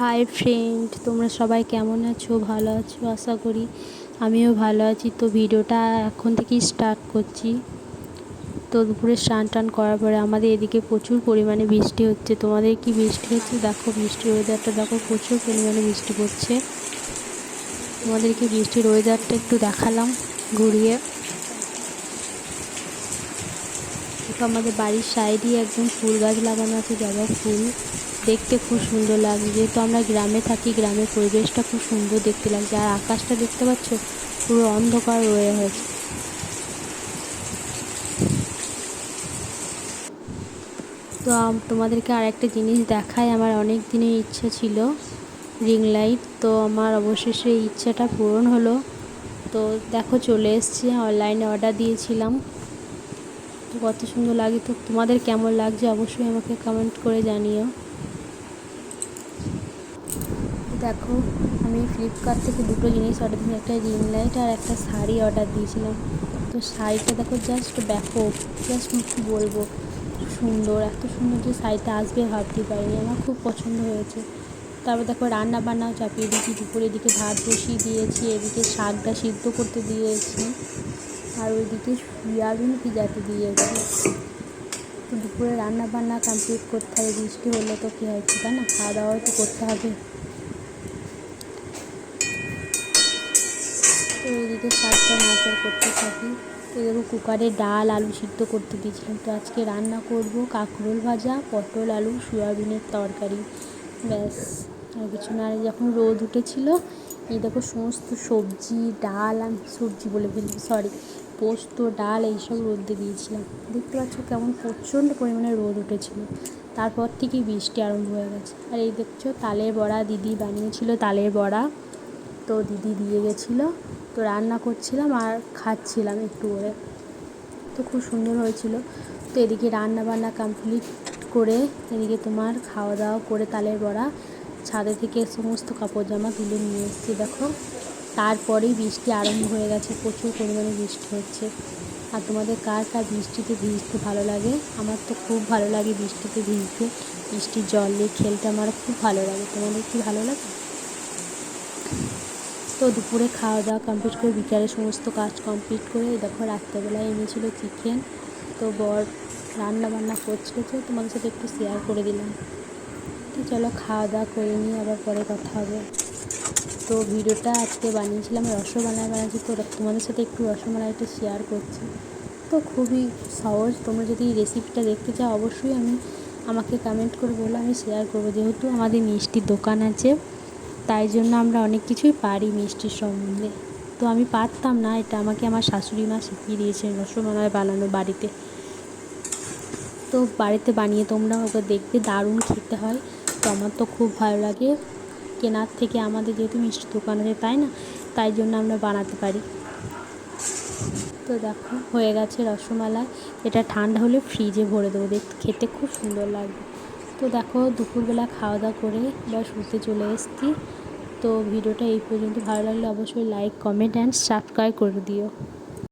Hi friend, তোমরা সবাই কেমন আছো? ভালো আছো আশা করি। আমিও ভালো আছি। তো ভিডিওটা এখন থেকেই স্টার্ট করছি। তো দুপুরে স্নান টান করার পরে আমাদের এদিকে প্রচুর পরিমাণে বৃষ্টি হচ্ছে। তোমাদের কি বৃষ্টি হচ্ছে? দেখো বৃষ্টির ওয়েদারটা দেখো, প্রচুর পরিমাণে বৃষ্টি পড়ছে। তোমাদেরকে বৃষ্টির ওয়েদারটা একটু দেখালাম ঘুরিয়ে। দেখো আমাদের বাড়ির সাইডেই একদম ফুল গাছ লাগানো আছে, জবা ফুল। দেখতে খুব সুন্দর লাগে, যেহেতু আমরা গ্রামে থাকি, গ্রামের পরিবেশটা খুব সুন্দর দেখতে লাগছে। আর আকাশটা দেখতে পাচ্ছ, পুরো অন্ধকার রয়ে হয়েছে। তো তোমাদেরকে আর একটা জিনিস দেখাই, আমার অনেক দিনের ইচ্ছা ছিল রিং লাইট। তো আমার অবশেষে এই ইচ্ছাটা পূরণ হলো। তো দেখো চলে এসছে, অনলাইনে অর্ডার দিয়েছিলাম। তো কত সুন্দর লাগে। তো তোমাদের কেমন লাগছে অবশ্যই আমাকে কমেন্ট করে জানিও। দেখো আমি ফ্লিপকার্ট থেকে দুটো জিনিস অর্ডার দিয়েছি, একটা রিং লাইট আর একটা শাড়ি অর্ডার দিয়েছিলাম। তো শাড়িটা দেখো জাস্ট ব্যাপক, জাস্ট কী বলবো, সুন্দর, এত সুন্দর যে শাড়িটা আসবে ভাবতে পারিনি। আমার খুব পছন্দ হয়েছে। তারপর দেখো রান্না বান্নাও চাপিয়ে দিয়েছি, দুপুরে এদিকে ভাত বসিয়ে দিয়েছি, এদিকে শাকটা সিদ্ধ করতে দিয়েছি, আর ওইদিকে সয়াবিন ভিজাতে দিয়েছি। তো দুপুরে রান্না বান্না কমপ্লিট করতে হবে, বৃষ্টি হলে তো কী হয়েছে তাই না, খাওয়া দাওয়াও তো করতে হবে। তো এদিকে শাকটা নাড়াচাড়া করতে থাকি। তো দেখো কুকারে ডাল আলু সিদ্ধ করতে দিয়েছিলাম। তো আজকে রান্না করব কাঁকরোল ভাজা, পটল আলু সয়াবিনের তরকারি, ব্যাস আর কিছু না। আর যখন রোদ উঠেছিল, এই দেখো সমস্ত সবজি ডাল, আমি সবজি বলে ফেলি, সরি, পোস্ত ডাল এইসব রোদে দিয়েছিলাম। দেখতে পাচ্ছ কেমন প্রচণ্ড পরিমাণে রোদ উঠেছিল। তারপর থেকেই বৃষ্টি আরম্ভ হয়ে গেছে। আর এই দেখছো তালের বড়া দিদি বানিয়েছিল, তালের বড়া তো দিদি দিয়ে গেছিলো। তো রান্না করছিলাম আর খাচ্ছিলাম একটু করে। তো খুব সুন্দর হয়েছিল। তো এদিকে রান্না বান্না কমপ্লিট করে এদিকে তোমার খাওয়া দাওয়া করে তালের বড়া ছাদে থেকে সমস্ত কাপড় জামা তুলে নিয়ে এসেছি। দেখো তারপরেই বৃষ্টি আরম্ভ হয়ে গেছে, প্রচুর পরিমাণে বৃষ্টি হচ্ছে। আর তোমাদের কার কার বৃষ্টিতে ভিজতে ভালো লাগে? আমার তো খুব ভালো লাগে বৃষ্টিতে ভিজতে, বৃষ্টির জলে খেলতে আমার খুব ভালো লাগে। তোমাদের কি ভালো লাগে? তো দুপুরে খাওয়া দাওয়া কমপ্লিট করে বিকালে সমস্ত কাজ কমপ্লিট করে দেখো রাত্রেবেলায় এনেছিল চিকেন। তো বর রান্না বান্না করছিল, তো তোমাদের সাথে একটু শেয়ার করে দিলাম। তো চলো খাওয়া দাওয়া করে নিয়ে আবার পরে কথা হবে। তো ভিডিওটা আজকে বানিয়েছিলাম রসমালাই বানাচ্ছি, তো তোমাদের সাথে একটু রসমালাইটা শেয়ার করছি। তো খুবই সহজ, তোমরা যদি এই রেসিপিটা দেখতে চাও অবশ্যই আমাকে কমেন্ট করে বলো, আমি শেয়ার করবো। যেহেতু আমাদের মিষ্টির দোকান আছে, তাই জন্য আমরা অনেক কিছুই পারি মিষ্টির সম্বন্ধে। তো আমি পারতাম না, এটা আমাকে আমার শাশুড়ি মা শিখিয়ে দিয়েছেন রসমালাই বানানো বাড়িতে। তো বাড়িতে বানিয়ে তোমরা ওকে দেখবে, দারুণ খেতে হয়। তো আমার তো খুব ভালো লাগে, কেনার থেকে আমাদের যেহেতু মিষ্টির দোকান আছে তাই না, তাই জন্য আমরা বানাতে পারি। তো দেখো হয়ে গেছে রসমালাই, এটা ঠান্ডা হলে ফ্রিজে ভরে দেবো, দেখতে খেতে খুব সুন্দর লাগবে। তো দেখো দুপুরবেলা খাওয়া দাওয়া করে এবার শুতে চলে এসেছি। তো ভিডিওটা এই পর্যন্ত, ভালো লাগলে অবশ্যই লাইক কমেন্ট অ্যান্ড সাবস্ক্রাইব করে দিও।